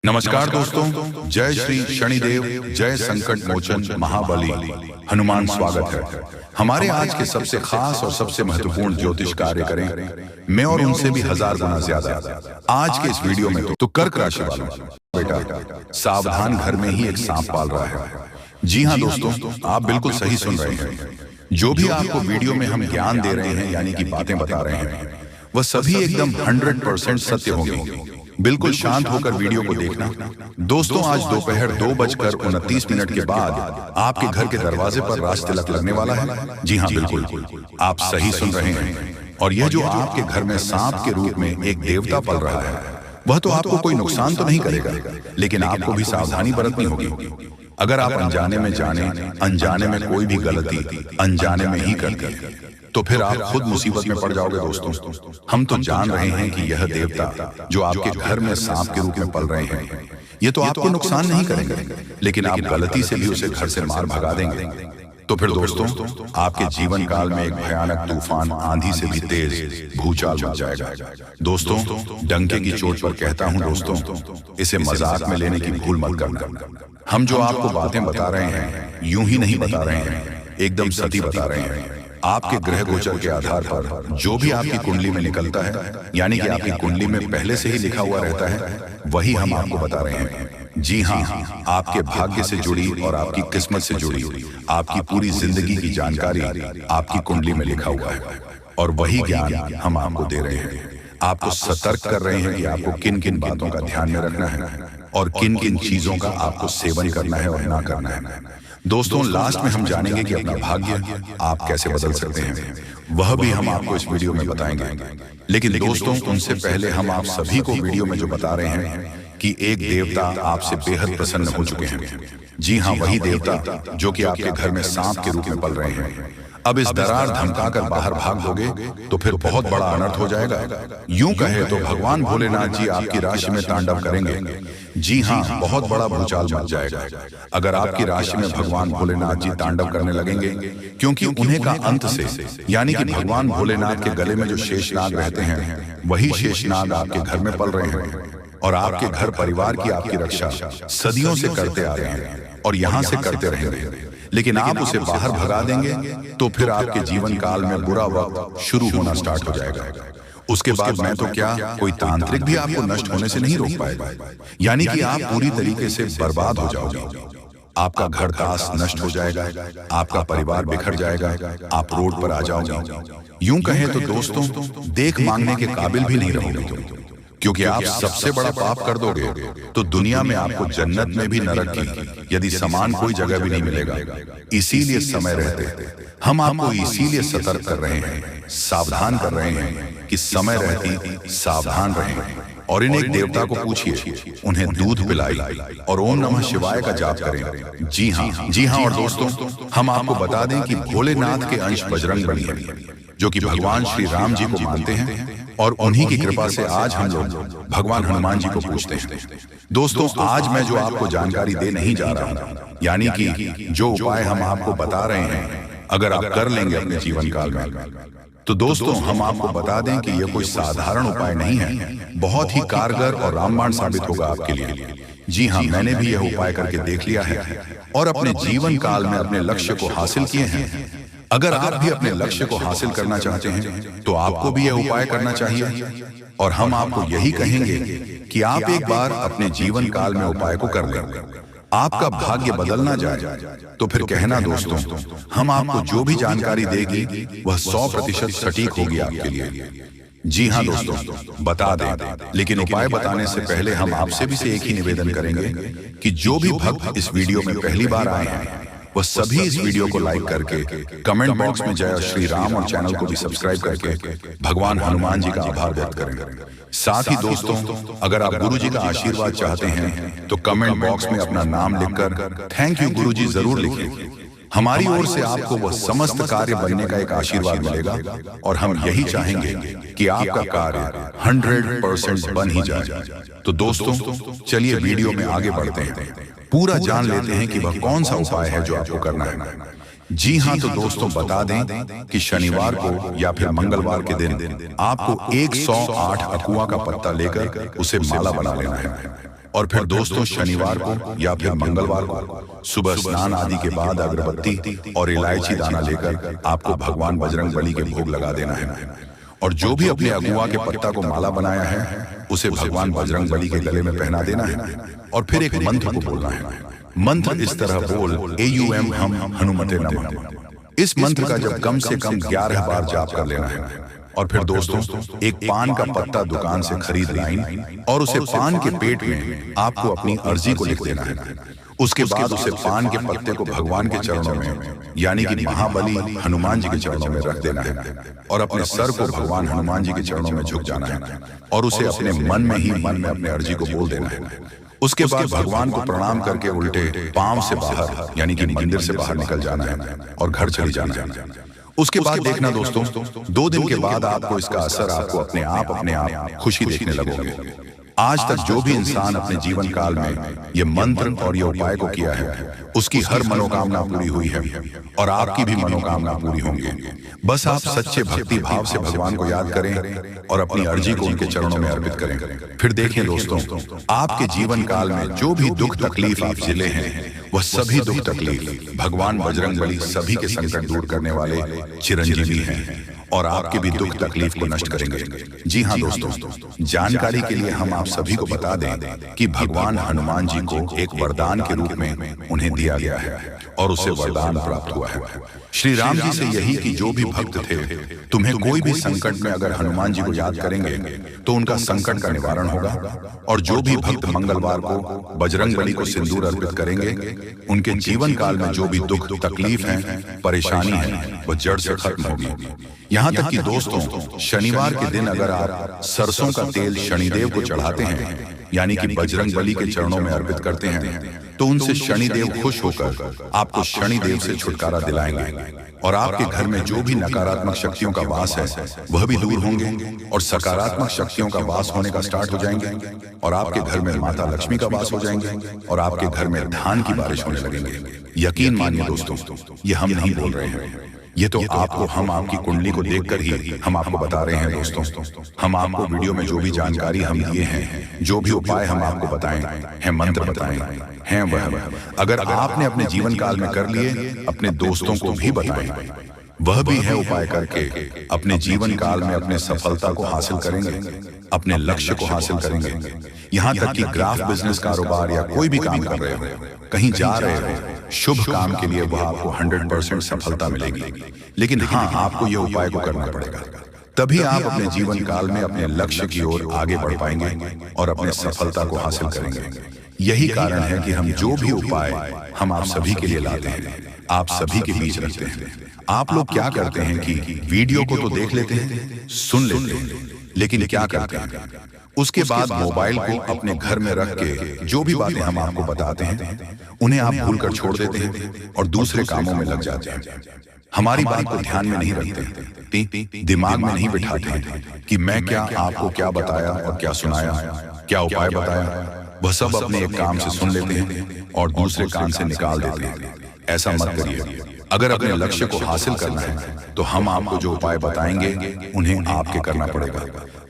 नमस्कार दोस्तों, जय श्री शनिदेव, जय संकट मोचन महाबली हनुमान। स्वागत है हमारे आज के सबसे खास और सबसे महत्वपूर्ण ज्योतिष कार्य करें मैं और उनसे भी 1000 गुना ज्यादा। आज के इस वीडियो में तो कर्क राशि वालों, बेटा सावधान, घर में ही एक सांप पाल रहा है। जी हाँ दोस्तों, आप बिल्कुल सही सुन रहे हैं। जो भी आपको वीडियो में हम ज्ञान दे रहे हैं यानी कि बातें बता रहे हैं, वह सभी एकदम 100% सत्य होंगी। बिल्कुल शांत होकर वीडियो को देखना। दोस्तों, आज दोपहर 2:29 के बाद आपके घर के दरवाजे पर राज तिलक लगने वाला है। जी हाँ, बिल्कुल आप सही सुन रहे हैं। और यह जो आपके घर में सांप के रूप में एक देवता पल रहा है, वह तो आपको कोई नुकसान तो नहीं करेगा, लेकिन आपको भी सावधानी बरतनी होगी। अगर आप अनजाने में जाने, अनजाने में कोई भी गलती अनजाने में ही कर दी, तो फिर आप खुद मुसीबत में पड़ जाओगे। दोस्तों, हम तो जान रहे हैं कि यह देवता जो आपके घर में सांप के रूप में पल रहे हैं, ये तो आपको नुकसान नहीं करेंगे, लेकिन आप गलती से भी उसे घर से मार भगा देंगे। तो फिर दोस्तों, आपके जीवन काल में एक भयानक तूफान, आंधी से भी तेज भूचाल मच जाएगा। दोस्तों, डंके की चोट पर कहता हूं दोस्तों, इसे मजाक में लेने की भूल मत करना। हम जो आपको बातें बता रहे हैं, यूं ही नहीं बता रहे हैं, एकदम सही बता रहे हैं। आपके ग्रह गोचर के आधार पर जो भी आपकी कुंडली में निकलता है, यानी कि आपकी कुंडली में पहले से ही लिखा हुआ रहता है, वही हम आपको बता रहे हैं। जी हाँ, आपके भाग्य से जुड़ी और आपकी किस्मत से जुड़ी आपकी पूरी जिंदगी की जानकारी आपकी कुंडली में लिखा हुआ है, और वही ज्ञान हम आपको दे रहे हैं। आपको सतर्क कर रहे हैं कि आपको किन किन बातों का ध्यान में रखना है और किन किन चीजों का आपको सेवन करना है और ना करना है। दोस्तों, लास्ट में हम जानेंगे कि अपना भाग्य आप कैसे बदल सकते हैं, वह भी हम आपको इस वीडियो में बताएंगे। लेकिन दोस्तों, उनसे पहले हम आप सभी को वीडियो में जो बता रहे हैं कि एक देवता आपसे बेहद प्रसन्न हो चुके हैं। जी हाँ, वही देवता जो कि आपके घर में सांप के रूप में पल रहे हैं। अब इस दरार धमकाकर बाहर भाग दोगे तो फिर बहुत बड़ा अनर्थ हो जाएगा। यूं कहे तो भगवान भोलेनाथ जी आपकी राशि में तांडव करेंगे। जी हाँ, बहुत बड़ा भूचाल मच जाएगा अगर आपकी राशि में भगवान भोलेनाथ जी तांडव करने लगेंगे, क्योंकि उन्हें का अंत से, यानी कि भगवान भोलेनाथ के गले में जो शेषनाग रहते हैं, वही शेषनाग आपके घर में पल रहे हैं और आपके घर परिवार की आपकी रक्षा सदियों से करते आ रहे हैं और यहाँ से करते रहेंगे। लेकिन आप उसे बाहर भगा देंगे तो फिर आपके जीवन काल में बुरा वक्त शुरू होना स्टार्ट हो जाएगा। उसके बाद मैं तो क्या, कोई तांत्रिक भी आपको नष्ट होने से नहीं रोक पाएगा, यानी कि आप पूरी तरीके से बर्बाद हो जाओगे। आपका घर तास नष्ट हो जाएगा, आपका परिवार बिखर जाएगा, आप रोड पर आ जाओगे। यूं कहें तो दोस्तों, देख मांगने के काबिल भी नहीं रहोगे, क्योंकि आप सबसे बड़ा पाप कर दोगे तो दुनिया में आपको जन्नत में भी नरक की यदि समान कोई जगह भी नहीं मिलेगा। इसीलिए समय रहते हम आपको इसीलिए सतर्क कर रहे हैं, सावधान कर रहे हैं कि समय रहती सावधान रहें। और इन एक देवता को पूछिए, उन्हें दूध पिलाई और ओम नमः शिवाय का जाप करें। जी हाँ। और दोस्तों, हम आपको बता दें कि भोलेनाथ के अंश बजरंग बली है, जो कि भगवान श्री राम जी को मानते हैं, और उन्हीं की कृपा से आज हम लोग भगवान हनुमान जी को पूजते हैं। दोस्तों, आज मैं जो आपको जानकारी दे नहीं जा रहा हूं, यानी कि जो उपाय हम आपको बता रहे हैं, अगर आप कर लेंगे अपने जीवन काल में, तो दोस्तों हम आपको बता दें कि यह कोई साधारण उपाय नहीं है, बहुत ही कारगर और रामबाण साबित होगा आपके लिए। जी हाँ, मैंने भी यह उपाय करके देख लिया है और अपने जीवन काल में अपने लक्ष्य को हासिल किए हैं। अगर आप भी अपने लक्ष्य को हासिल करना चाहते हैं तो आपको भी यह उपाय करना चाहिए, और हम आपको यही कहेंगे कि आप एक बार अपने जीवन काल में उपाय को कर लें। आपका भाग्य बदल ना जाए तो फिर कहना दोस्तों, हम आपको जो भी जानकारी देगी वह 100% सटीक होगी आपके लिए। जी हाँ दोस्तों, बता दें, लेकिन उपाय बताने से पहले हम आपसे भी से एक ही निवेदन करेंगे कि जो भी भक्त इस वीडियो में पहली बार आए हैं, वह सभी इस वीडियो को लाइक करके कमेंट बॉक्स में जय श्री राम और चैनल को भी सब्सक्राइब करके भगवान हनुमान जी का आभार व्यक्त करें। साथ ही दोस्तों, अगर आप गुरु जी का आशीर्वाद चाहते हैं तो कमेंट बॉक्स में अपना नाम लिखकर थैंक यू गुरु जी जरूर लिखें। हमारी ओर से आपको वह समस्त कार्य बनने का एक आशीर्वाद मिलेगा, और हम यही चाहेंगे कि आपका कार्य 100% बन ही जाए। तो दोस्तों, चलिए वीडियो में आगे बढ़ते हैं, पूरा जान लेते हैं कि वह कौन सा उपाय है जो आपको करना है। जी हाँ, तो दोस्तों बता दें कि शनिवार को या फिर मंगलवार के दिन आपको 108 अकुआ का पत्ता लेकर उसे माला बना लेना है। और फिर दोस्तों शनिवार को या फिर मंगलवार को सुबह स्नान आदि के बाद अगरबत्ती और इलायची दाना लेकर आपको भगवान बजरंग बली के भोग लगा देना है। और जो भी अपने अगुआ के पत्ता को माला बनाया है उसे भगवान बजरंग बली के गले में पहना देना है। और फिर एक मंत्र को बोलना है। मंत्र इस तरह बोल AUM हम हनुमते नमः। इस मंत्र का जब कम से कम 11 बार जाप कर लेना है। और फिर दोस्तों एक पान का पत्ता दुकान से खरीद लाइन और उसे पान के पेट में आपको अपनी अर्जी को लिख देना है। उसके बाद उसे पान के पत्ते को भगवान के चरणों में यानी कि महाबली हनुमान जी के चरणों में रख देना है और अपने सर को भगवान हनुमान जी के चरणों में झुक जाना है और उसे अपने मन में अपने अर्जी को बोल देना है। उसके बाद भगवान को प्रणाम करके उल्टे पांव से बाहर यानी कि मंदिर से बाहर निकल जाना है और घर चले जाना है। उसके बाद देखना दोस्तों 2 दिन के बाद आपको इसका असर आपको अपने आप खुशी देखने लगोगे। आज तक जो भी इंसान अपने जीवन काल में ये मंत्र और ये उपाय को किया है उसकी हर मनोकामना पूरी हुई है और आपकी भी मनोकामना पूरी होंगी। बस आप सच्चे भक्ति भाव से भगवान को याद करें और अपनी अर्जी को उनके चरणों में अर्पित करें। फिर देखें दोस्तों आपके जीवन काल में जो भी दुख तकलीफ आप झेले हैं वह सभी दुख तकलीफ भगवान बजरंग बली सभी के संकट दूर करने वाले चिरंजीवी हैं और आपके भी दुख तकलीफ को नष्ट करेंगे। जी हाँ दोस्तों, जानकारी के लिए हम आप सभी को बता दें कि भगवान हनुमान जी को एक वरदान के रूप में उन्हें दिया गया है और उसे वरदान प्राप्त हुआ है श्री राम जी से यही कि जो भी भक्त थे तुम्हें कोई भी संकट में अगर हनुमान जी को याद करेंगे तो उनका संकट का निवारण होगा। और जो भी भक्त मंगलवार को बजरंग बली को सिंदूर अर्पित करेंगे उनके जीवन काल में जो भी दुख तकलीफ है परेशानी है वह जड़ से खत्म होगी। यहाँ तक कि दोस्तों शनिवार के दिन अगर आप सरसों का तेल शनिदेव को चढ़ाते हैं यानी कि बजरंग बली के चरणों में अर्पित करते हैं तो उनसे शनिदेव खुश होकर आपको शनिदेव से छुटकारा दिलाएंगे और आपके घर में जो भी नकारात्मक शक्तियों का वास है वह भी दूर होंगे और सकारात्मक शक्तियों का वास होने का स्टार्ट हो जाएंगे और आपके घर में माता लक्ष्मी का वास हो जाएंगे और आपके घर में धान की बारिश होने लगेंगे। यकीन मानिए दोस्तों ये हम नहीं बोल रहे हैं, ये तो आपको हम आपकी कुंडली को देखकर ही हम आपको बता रहे हैं दोस्तों। हम आपको वीडियो में जो भी जानकारी हम दिए हैं जो भी उपाय हम आपको बताएं हैं मंत्र बताएं हैं वह अगर आपने अपने जीवन काल में कर लिए अपने दोस्तों को भी बताएं वह भी है उपाय करके अपने जीवन काल में अपने सफलता को हासिल करेंगे अपने लक्ष्य को हासिल करेंगे। यहाँ तक कि ग्राफ बिजनेस कारोबार या कोई भी काम कर रहे हो कहीं जा रहे हो शुभ काम के लिए वह आपको 100% सफलता मिलेगी। लेकिन हाँ आपको यह उपाय को करना पड़ेगा तभी आप अपने जीवन काल में अपने लक्ष्य की ओर आगे बढ़ पाएंगे और अपने सफलता को हासिल करेंगे। यही कारण है कि हम जो भी उपाय हम आप सभी के लिए लाते हैं आप सभी के बीच रखते हैं। आप लोग क्या करते हैं कि वीडियो को तो देख लेते हैं सुन लेते हैं लेकिन क्या करते हैं उसके बाद मोबाइल को अपने घर में रख के जो भी बातें हम आपको बताते हैं उन्हें आप भूल कर छोड़ देते हैं और दूसरे कामों में लग जाते हैं। हमारी बात को ध्यान में नहीं रखते दिमाग में नहीं बिठाते हैं कि मैं क्या आपको क्या बताया और क्या सुनाया क्या उपाय बताया। वह सब अपने एक काम से सुन लेते हैं और दूसरे काम से निकाल देते हैं। ऐसा मत करिए। अगर अपने लक्ष्य को हासिल करना है तो हम आपको जो उपाय बताएंगे उन्हें आपके करना पड़ेगा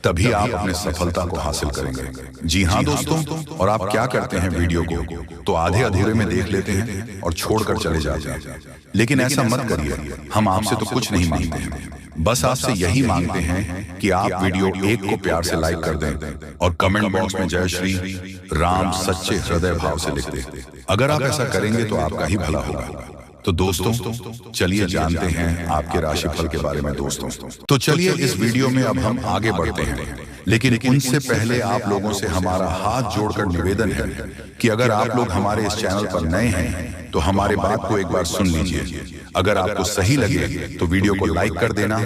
तभी आप अपने सफलता को हासिल करेंगे। जी हाँ दोस्तों, और आप क्या करते हैं वीडियो को तो आधे अधूरे में देख लेते हैं और छोड़कर चले जाते हैं। लेकिन ऐसा मत करिए। हम आपसे तो कुछ नहीं मांगते हैं, बस आपसे यही मांगते हैं कि आप वीडियो एक को प्यार से लाइक कर दें और कमेंट बॉक्स में जय श्री राम सच्चे हृदय भाव से लिख दें। अगर आप ऐसा करेंगे तो आपका ही भला होगा। तो दोस्तों चलिए जानते हैं आपके राशिफल के बारे में दोस्तों। तो चलिए इस वीडियो में अब हम आगे बढ़ते हैं, लेकिन उनसे पहले आप लोगों से हमारा हाथ जोड़कर निवेदन है कि अगर आप लोग हमारे इस चैनल पर नए हैं तो हमारे बात को एक बार सुन लीजिए। अगर आपको सही लगे तो वीडियो को लाइक कर देना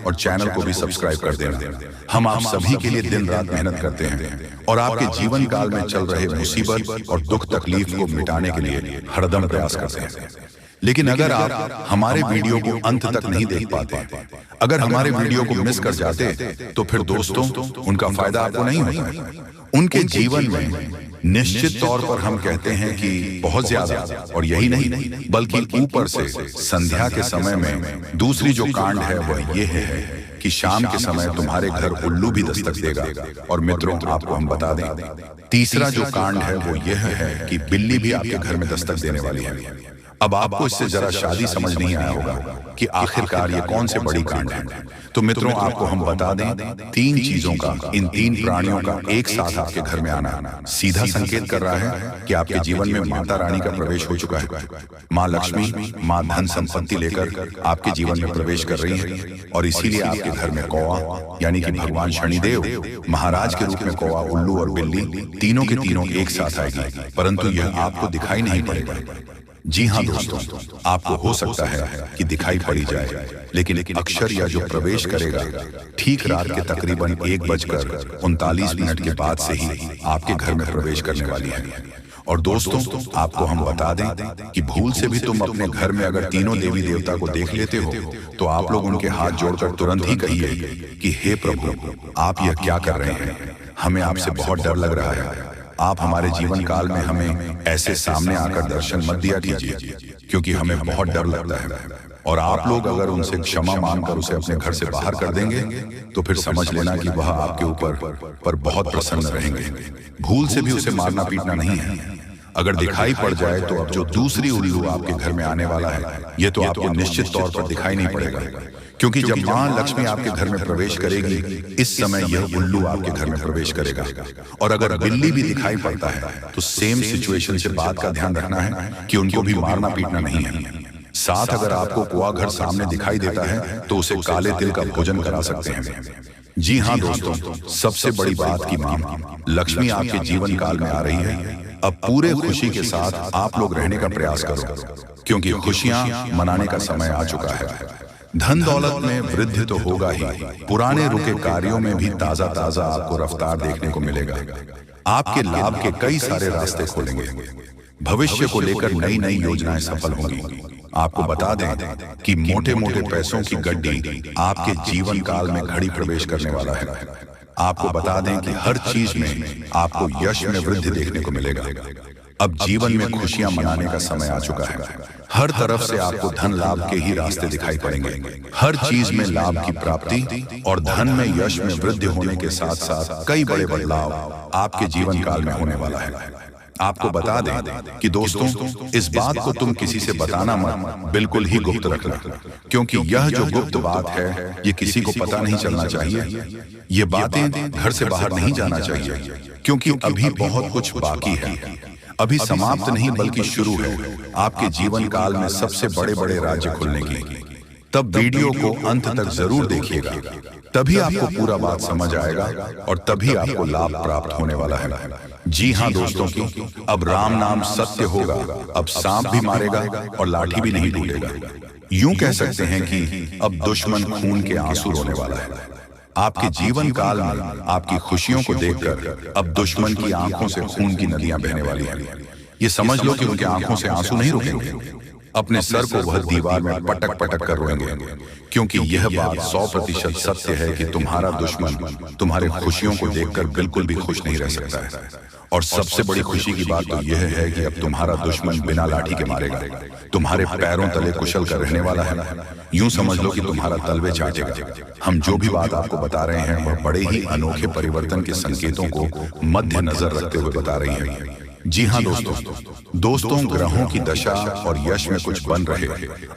और चैनल को भी सब्सक्राइब कर देना। हम आप सभी के लिए दिन रात मेहनत करते हैं और आपके जीवन काल में चल रहे मुसीबत और दुख तकलीफ को मिटाने के लिए हरदम प्रयास करते हैं। लेकिन अगर आप हमारे वीडियो को अंत तक नहीं देख पाते, अगर हमारे वीडियो को मिस कर जाते तो फिर दोस्तों उनका फायदा आपको नहीं होता। उनके जीवन में निश्चित तौर पर हम कहते हैं कि बहुत ज्यादा, और यही नहीं बल्कि ऊपर से संध्या के समय में दूसरी जो कांड है वह ये है कि शाम के समय तुम्हारे घर उल्लू भी दस्तक देगा। और मित्रों, आपको हम बता दें, तीसरा जो कांड है वो यह है कि बिल्ली भी आपके घर में दस्तक देने वाली है। अब आपको इससे जरा शादी समझ नहीं आया होगा कि आखिरकार ये कौन से बड़ी कांड है। तो मित्रों, आपको हम बता दें, 3 चीजों का, इन 3 प्राणियों का एक साथ आपके घर में आना सीधा संकेत कर रहा है कि आपके जीवन में माता रानी का प्रवेश हो चुका है। माँ लक्ष्मी, माँ धन संपत्ति लेकर आपके जीवन में प्रवेश कर रही है। और इसीलिए आपके घर में कौवा यानी कि भगवान शनिदेव महाराज के रूप में कौवा, उल्लू और बिल्ली तीनों के तीनों एक साथ आएगी, परंतु यह आपको दिखाई नहीं पड़ेगा। जी हाँ दोस्तों, आपको हो सकता है कि दिखाई पड़ी जाए, लेकिन अक्षर या जो प्रवेश करेगा ठीक रात के तकरीबन 1:39 के बाद से ही आपके घर में प्रवेश करने वाली है। और दोस्तों, आपको हम बता दें कि भूल से भी तुम अपने घर में अगर तीनों देवी देवता को देख लेते हो तो आप लोग उनके हाथ जोड़कर तुरंत ही कहिए कि हे प्रभु, आप यह क्या कर रहे हैं? हमें आपसे बहुत डर लग रहा है। आप हमारे जीवन काल में हमें ऐसे सामने आकर दर्शन मत दिया कीजिए, क्योंकि हमें बहुत डर लगता है। और आप लोग अगर उनसे क्षमा मांगकर उसे अपने घर से बाहर कर देंगे तो फिर समझ लेना कि वह आपके ऊपर बहुत प्रसन्न रहेंगे। भूल से भी उसे मारना पीटना नहीं है। अगर दिखाई पड़ जाए तो अब जो दूसरी उल्लू आपके घर में आने वाला है, ये तो आपको निश्चित तौर पर दिखाई नहीं पड़ेगा, क्योंकि जब माँ लक्ष्मी आपके घर में प्रवेश करेगी, इस समय यह उल्लू आपके घर में प्रवेश करेगा। और अगर बिल्ली भी दिखाई पड़ता है तो सेम सिचुएशन से बात का ध्यान रखना है कि उनको भी मारना पीटना नहीं है। साथ अगर आपको कुआ घर सामने दिखाई देता है तो उसे काले तिल का भोजन करा सकते हैं। जी हाँ दोस्तों, सबसे बड़ी बात की माँ लक्ष्मी आपके जीवन काल में आ रही है। अब पूरे खुशी के साथ आप लोग रहने का प्रयास करो, क्योंकि खुशियां मनाने का समय आ चुका है। धन दौलत में वृद्धि तो होगा ही, पुराने रुके कार्यों में भी ताजा ताजा आपको रफ्तार देखने को मिलेगा। आपके लाभ के कई सारे रास्ते खोलेंगे। भविष्य को लेकर नई नई योजनाएं सफल होंगी। आपको बता दें कि मोटे मोटे पैसों की गड्डी आपके जीवन काल में घड़ी प्रवेश करने वाला है। आपको बता दें कि हर चीज में आपको यश में वृद्धि देखने को मिलेगा। अब जीवन में खुशियां मनाने का समय आ चुका है। हर तरफ से आपको धन लाभ के ही रास्ते दिखाई पड़ेंगे। हर चीज में लाभ की प्राप्ति और धन में यश में वृद्धि होने के साथ साथ कई बड़े बदलाव आपके जीवन काल में होने वाला है। आपको बता दें कि दोस्तों, इस बात को तुम किसी से बताना मत, बिल्कुल ही गुप्त रखना, क्योंकि यह जो गुप्त बात है ये किसी को पता नहीं चलना चाहिए। ये बातें घर से बाहर नहीं जाना चाहिए, क्योंकि अभी बहुत कुछ बाकी है। अभी समाप्त नहीं बल्कि शुरू है आपके जीवन काल में सबसे बड़े बड़े राज्य खुलने की। तब वीडियो को अंत तक जरूर देखिएगा, तभी आपको पूरा बात समझ आएगा और तभी आपको लाभ प्राप्त होने वाला है। जी हाँ दोस्तों की, अब राम नाम सत्य होगा। अब सांप भी मारेगा और लाठी भी नहीं टूटेगा। यूं कह सकते हैं कि अब दुश्मन खून के आंसू रोने वाला है। आपके जीवन काल में आपकी खुशियों को देखकर अब दुश्मन की आंखों से खून की नदियां बहने वाली हैं। ये समझ लो कि उनके आंखों से आंसू नहीं रुकेंगे। अपने सर को वह दीवार में पटक पटक कर रोएंगे, क्योंकि यह बात 100% सत्य है कि तुम्हारा दुश्मन तुम्हारे खुशियों को देखकर बिल्कुल भी खुश नहीं रह सकता है। और सबसे बड़ी खुशी की बात तो यह है कि अब तुम्हारा दुश्मन बिना लाठी के मारेगा, तुम्हारे पैरों तले कुशल कर रहने वाला है। यूं समझ लो कि तुम्हारा तलवे चाटेगा। हम जो भी बात आपको बता रहे हैं वह बड़े ही अनोखे परिवर्तन के संकेतों को मद्देनजर रखते हुए बता रही है। जी हाँ दोस्तों, ग्रहों की दशा और यश में कुछ बन रहे।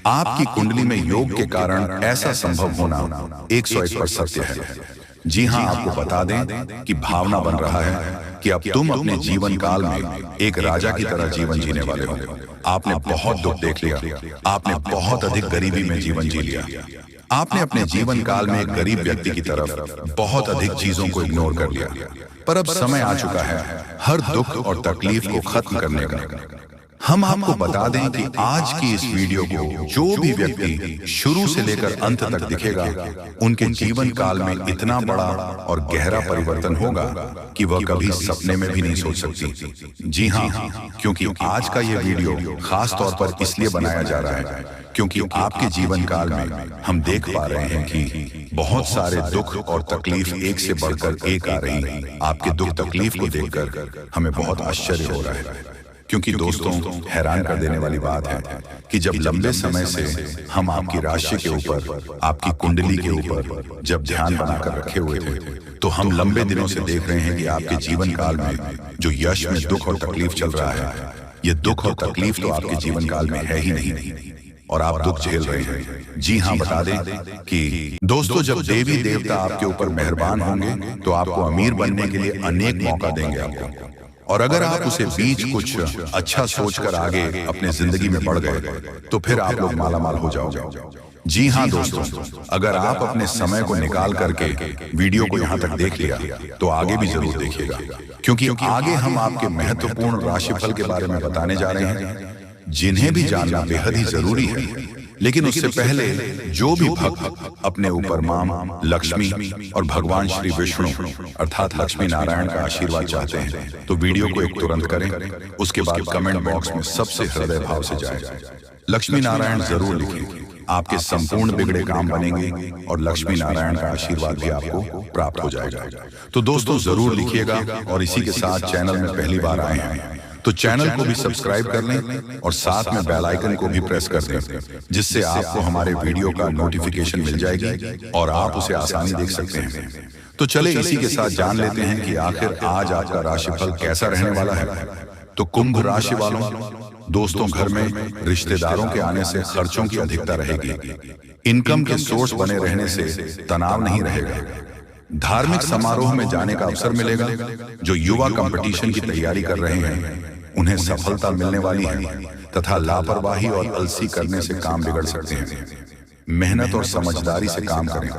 आपकी कुंडली में योग के कारण ऐसा संभव होना 101% सत्य है। जी हाँ, आपको बता दें कि भावना बन रहा है कि अब तुम अपने जीवन काल में एक राजा की तरह जीवन जीने वाले हो। आपने बहुत दुख देख लिया, आपने बहुत अधिक गरीबी में जीवन जी लिया, आपने अपने जीवन काल में एक गरीब व्यक्ति की तरफ बहुत अधिक चीजों को इग्नोर कर लिया। पर अब समय आ चुका है हर दुख और तकलीफ को खत्म करने का। हम आपको बता दें कि आज की इस वीडियो को जो भी व्यक्ति शुरू से लेकर अंत तक दिखेगा, उनके जीवन काल में इतना बड़ा और गहरा परिवर्तन होगा कि वह कभी सपने में भी नहीं सोच सकती। जी हाँ, क्योंकि आज का ये वीडियो खास तौर पर इसलिए बनाया जा रहा है क्योंकि आपके जीवन काल में हम देख पा रहे हैं कि बहुत सारे दुख और तकलीफ एक से बढ़कर एक आ रही। आपके दुख तकलीफ को देखकर हमें बहुत आश्चर्य हो रहा है। क्योंकि दोस्तों, हैरान कर देने वाली बात है कि जब लंबे समय से हम आपकी राशि के ऊपर, आपकी कुंडली के ऊपर जब ध्यान बनाकर रखे हुए थे, तो हम लंबे दिनों से देख रहे हैं कि आपके जीवन काल में जो यश में दुख और तकलीफ चल रहा है, ये दुख और तकलीफ तो आपके जीवन काल में है ही नहीं, और आप दुख झेल रहे हैं। जी हाँ, बता दें कि दोस्तों, जब देवी देवता आपके ऊपर मेहरबान होंगे तो आपको अमीर बनने के लिए अनेक मौका देंगे आपको, और अगर आप उसे बीच कुछ अच्छा सोचकर आगे अपने जिंदगी में बढ़ गए तो फिर आप लोग मालामाल हो जाओगे। जी हाँ दोस्तों, अगर आप अपने समय को निकाल करके वीडियो को यहाँ तक देख लिया तो आगे भी जरूर देखिएगा, क्योंकि आगे हम आपके महत्वपूर्ण राशिफल के बारे में बताने जा रहे हैं, जिन्हें भी जानना बेहद ही जरूरी है। लेकिन उससे पहले जो भी भक्त अपने ऊपर मां लक्ष्मी और भगवान श्री विष्णु अर्थात लक्ष्मी नारायण का आशीर्वाद चाहते हैं तो वीडियो को एक तुरंत करें, उसके बाद कमेंट बॉक्स में सबसे हृदय भाव से जाए लक्ष्मी नारायण जरूर लिखें। आपके संपूर्ण बिगड़े काम बनेंगे और लक्ष्मी नारायण का आशीर्वाद भी आपको प्राप्त हो जाएगा। तो दोस्तों जरूर लिखिएगा, और इसी के साथ चैनल में पहली बार आए हैं तो चैनल को भी सब्सक्राइब कर लें और साथ में बेल आइकन को भी प्रेस कर दें, जिससे आपको हमारे वीडियो का नोटिफिकेशन मिल जाएगी और आप उसे आसानी देख सकते हैं। तो चले इसी के साथ जान लेते हैं कि आखिर आज आपका राशिफल कैसा रहने वाला है। तो कुंभ राशि वालों, दोस्तों, घर में रिश्तेदारों के आने से खर्चों की अधिकता रहेगी, इनकम के सोर्स बने रहने से तनाव नहीं रहेगा, धार्मिक समारोह में जाने का अवसर मिलेगा, जो युवा कंपटीशन की तैयारी कर रहे हैं उन्हें सफलता मिलने वाली है, तथा लापरवाही और अलसी करने से काम बिगड़ सकते हैं। मेहनत और समझदारी से काम करें।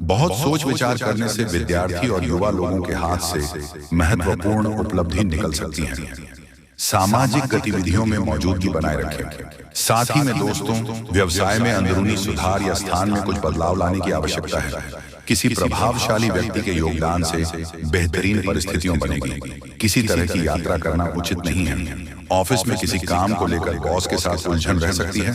बहुत सोच विचार करने से विद्यार्थी और युवा लोगों के हाथ से महत्वपूर्ण उपलब्धि निकल सकती है। सामाजिक गतिविधियों में मौजूदगी बनाए रखें। साथ ही में दोस्तों, व्यवसाय में अंदरूनी सुधार या स्थान में कुछ बदलाव लाने की आवश्यकता है। किसी प्रभावशाली व्यक्ति के योगदान से बेहतरीन परिस्थितियों बनेगी। किसी तरह की यात्रा करना उचित नहीं है। ऑफिस में किसी काम को लेकर बॉस के साथ उलझन रह सकती है।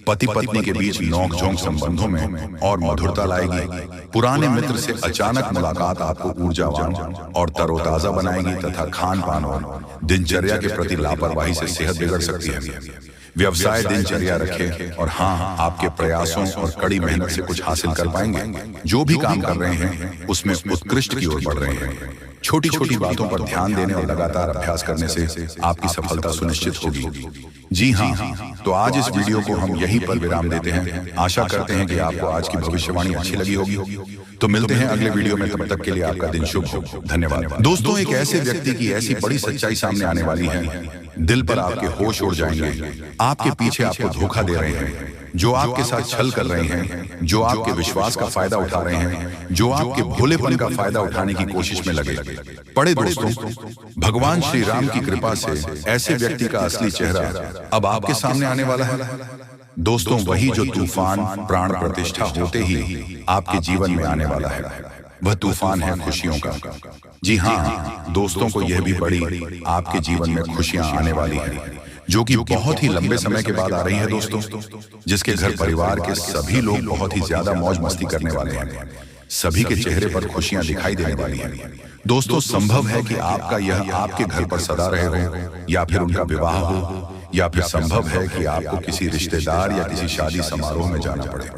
पति पत्नी के बीच नोकझोंक संबंधों में और मधुरता लाएगी। पुराने मित्र से अचानक मुलाकात आपको ऊर्जावान और तरोताजा बनाएगी, तथा खान पान और दिनचर्या के प्रति लापरवाही से सेहत बिगड़ सकती है। व्यवसाय दिनचर्या रखें, और हाँ, आपके प्रयासों और कड़ी मेहनत से कुछ हासिल कर पाएंगे। जो भी काम कर रहे हैं उसमें उत्कृष्ट की ओर बढ़ रहे हैं। छोटी छोटी बातों पर ध्यान देने और लगातार अभ्यास करने से आपकी सफलता सुनिश्चित होगी। जी हाँ, तो आज इस वीडियो को हम यहीं पर विराम देते हैं। आशा करते हैं कि आपको आज की भविष्यवाणी अच्छी लगी होगी। तो मिलते हैं अगले वीडियो में, तब तक के लिए आपका दिन शुभ हो। धन्यवाद। दोस्तों, एक ऐसे व्यक्ति की ऐसी बड़ी सच्चाई सामने आने वाली है, दिल पर आपके होश उड़ जाएंगे। आपके पीछे आपको धोखा दे रहे हैं, जो आपके साथ छल कर रहे हैं, जो आपके विश्वास का फायदा उठा रहे हैं, जो आपके भोलेपन का फायदा उठाने की कोशिश में लगे पड़े। दोस्तों, भगवान श्री राम की कृपा से ऐसे व्यक्ति का असली चेहरा अब आपके सामने आने वाला है। दोस्तों, वही जो तूफान प्राण प्रतिष्ठा होते ही आपके जीवन में आने वाला है, वह तूफान है खुशियों का। जी हाँ दोस्तों, को यह भी बड़ी आपके जीवन में खुशियां आने वाली हैं, जो कि बहुत ही लंबे समय के बाद आ रही है दोस्तों, जिसके घर परिवार के सभी लोग बहुत ही ज्यादा मौज मस्ती करने वाले हैं। सभी के चेहरे पर खुशियां दिखाई देने वाली हैं। दोस्तों, संभव है कि आपका यह आपके घर पर सदा रहे हो, या फिर उनका विवाह हो, या फिर संभव है कि आपको किसी रिश्तेदार या किसी शादी समारोह में जाना पड़े,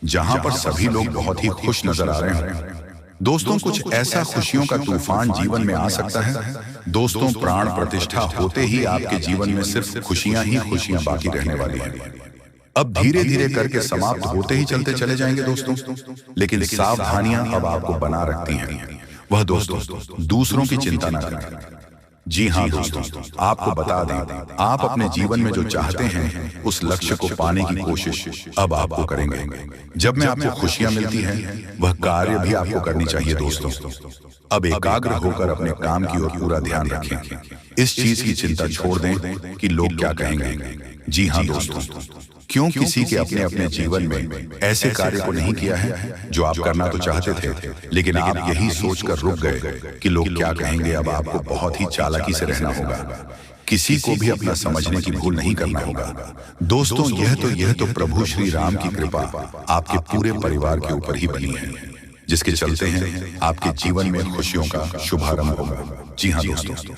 जहां पर सभी लोग बहुत ही खुश नजर आ रहे हैं। दोस्तों, कुछ ऐसा खुशियों का तूफान जीवन में आ सकता है। दोस्तों, प्राण प्रतिष्ठा होते ही आपके जीवन में सिर्फ खुशियां ही खुशियां बाकी रहने वाली हैं। अब धीरे धीरे करके समाप्त होते ही चलते चले जाएंगे दोस्तों, लेकिन सावधानियां अब आपको बना रखती हैं। वह दोस्तों, दूसरों की चिंता न करें। जी हाँ दोस्तों, आपको बता दें, आप अपने जीवन में जो चाहते हैं उस लक्ष्य को पाने की कोशिश अब आपको करेंगे। जब में आपको खुशियां मिलती हैं, वह कार्य भी आपको करनी चाहिए दोस्तों। अब एकाग्र होकर अपने काम की ओर पूरा ध्यान रखें। इस चीज की चिंता छोड़ दें कि लोग क्या कहेंगे। जी हाँ दोस्तों, क्यों किसी के अपने अपने जीवन में ऐसे कार्य को नहीं किया है जो आप करना तो चाहते थे, लेकिन आप यही सोचकर रुक गए कि लोग क्या कहेंगे। अब आपको बहुत ही चालाकी से रहना होगा, किसी को भी अपना समझने की भूल नहीं करना होगा। दोस्तों, यह तो प्रभु श्री राम की कृपा आपके पूरे परिवार के ऊपर ही बनी है, जिसके चलते हैं आपके जीवन में खुशियों का शुभारंभ होगा। जी हाँ दोस्तों।